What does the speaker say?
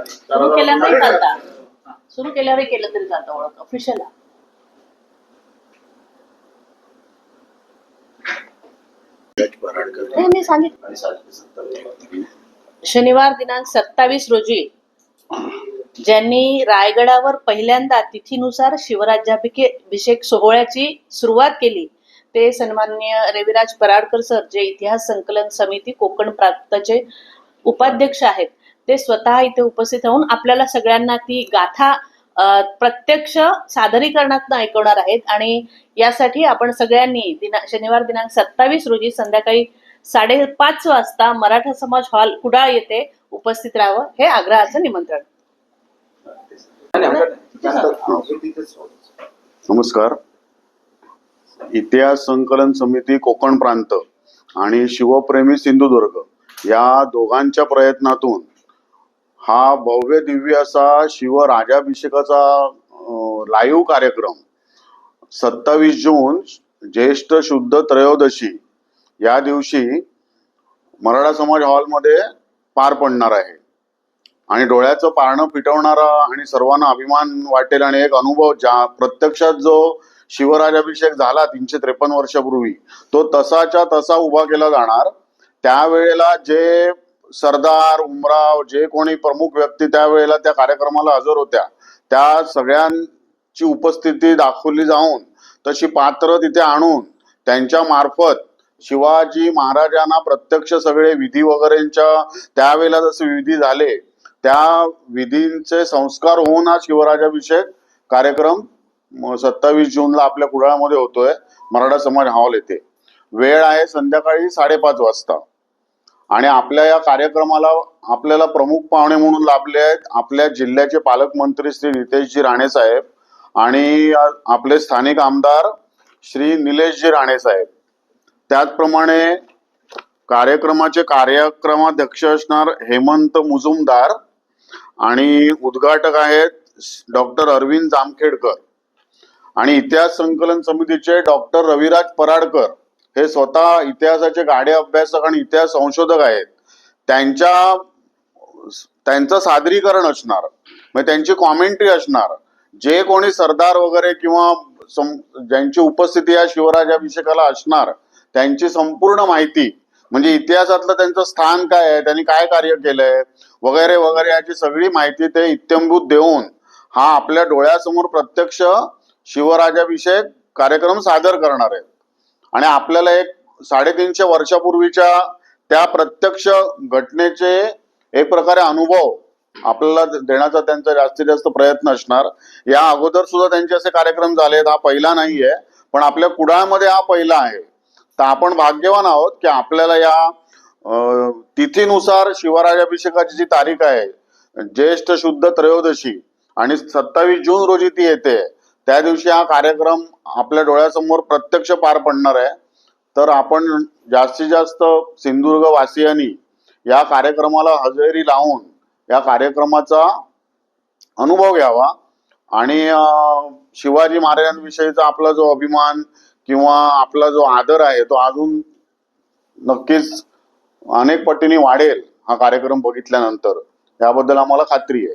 सुरू केल्यामुळे चालता, सुरू केल्यावर केलं तरी चालतं ओळख ऑफिशियल. मी सांगितलं शनिवार दिनांक 27 रोजी ज्यांनी रायगडावर पहिल्यांदा तिथीनुसार शिवराज्याभिषेक सोहळ्याची सुरुवात केली ते सन्माननीय रविराज पराडकर सर, जे इतिहास संकलन समिती कोकण प्रांताचे उपाध्यक्ष आहेत. ते स्वतः इथे उपस्थित राहून आपल्याला सगळ्यांना ती गाथा प्रत्यक्ष सादरीकरणातून ऐकवणार आहेत. आणि यासाठी आपण सगळ्यांनी शनिवार दिनांक 27 रोजी संध्याकाळी 5:30 वाजता मराठा समाज हॉल कुडाळ येथे उपस्थित राहावं, हे आग्रहाचं निमंत्रण. नमस्कार. इतिहास संकलन समिती कोकण प्रांत आणि शिवप्रेमी सिंधुदुर्ग या दोघांच्या प्रयत्नातून हा भव्य दिव्य असा शिवराजाभिषेकाचा लाईव्ह कार्यक्रम 27 जून ज्येष्ठ शुद्ध त्रयोदशी या दिवशी मराठा समाज हॉलमध्ये पार पडणार आहे. आणि डोळ्याचं पारणं फिटवणारा आणि सर्वांना अभिमान वाटेल आणि एक अनुभव, ज्या प्रत्यक्षात जो शिवराजाभिषेक झाला 353 वर्षापूर्वी तो तसाच्या तसा उभा केला जाणार. त्यावेळेला जे सरदार, उमराव, जे कोणी प्रमुख व्यक्ती त्यावेळेला त्या कार्यक्रमाला हजर होत्या त्या सगळ्यांची उपस्थिती दाखवली जाऊन तशी पात्र तिथे आणून त्यांच्या मार्फत शिवाजी महाराजांना प्रत्यक्ष सगळे विधी वगैरेंच्या त्यावेळेला जसे विधी झाले त्या विधींचे संस्कार होऊन हा शिवराजाभिषेक कार्यक्रम 27 जूनला आपल्या कुडाळमध्ये होतोय, मराठा समाज हॉल येथे. वेळ आहे संध्याकाळी 5:30 वाजता. आणि आपल्या या कार्यक्रमाला आपल्याला प्रमुख पाहुणे म्हणून लाभले आहेत आपल्या जिल्ह्याचे पालकमंत्री श्री नितेशजी राणे साहेब आणि आपले स्थानिक आमदार श्री निलेशजी राणे साहेब. त्याचप्रमाणे कार्यक्रमाचे कार्यक्रमाध्यक्ष असणार हेमंत मुजुमदार आणि उद्घाटक आहेत डॉक्टर अरविंद जामखेडकर. आणि इतिहास संकलन समितीचे डॉक्टर रविराज पराडकर, हे स्वतः इतिहासाचे गाढे अभ्यासक आणि इतिहास संशोधक आहेत. त्यांचं सादरीकरण असणार, म्हणजे त्यांची कॉमेंट्री असणार. जे कोणी सरदार वगैरे किंवा ज्यांची उपस्थिती या शिवराजाभिषेकाला असणार त्यांची संपूर्ण माहिती, म्हणजे इतिहासातलं त्यांचं स्थान काय आहे, त्यांनी काय कार्य केलंय वगैरे वगैरे याची सगळी माहिती ते इत्थंभूत देऊन हा आपल्या डोळ्यासमोर प्रत्यक्ष शिवराजाभिषेक कार्यक्रम सादर करणार आहेत. आणि आपल्याला एक 350 वर्षापूर्वीच्या त्या प्रत्यक्ष घटनेचे एक प्रकारे अनुभव आपल्याला देण्याचा त्यांचा जास्तीत जास्त प्रयत्न असणार. या अगोदर सुद्धा त्यांचे असे कार्यक्रम झालेत, हा पहिला नाहीये, पण आपल्या कुडाळमध्ये हा पहिला आहे. तर आपण भाग्यवान आहोत की आपल्याला या तिथीनुसार शिवराजाभिषेकाची जी तारीख आहे ज्येष्ठ शुद्ध त्रयोदशी आणि 27 जून रोजी ती येते, त्या दिवशी हा कार्यक्रम आपल्या डोळ्यासमोर प्रत्यक्ष पार पडणार आहे. तर आपण जास्तीत जास्त सिंधुदुर्ग वासियांनी या कार्यक्रमाला हजेरी लावून या कार्यक्रमाचा अनुभव घ्यावा आणि शिवाजी महाराजांविषयीचा आपला जो अभिमान किंवा आपला जो आदर आहे तो अजून नक्कीच अनेक पटीने वाढेल हा कार्यक्रम बघितल्यानंतर, याबद्दल आम्हाला खात्री आहे.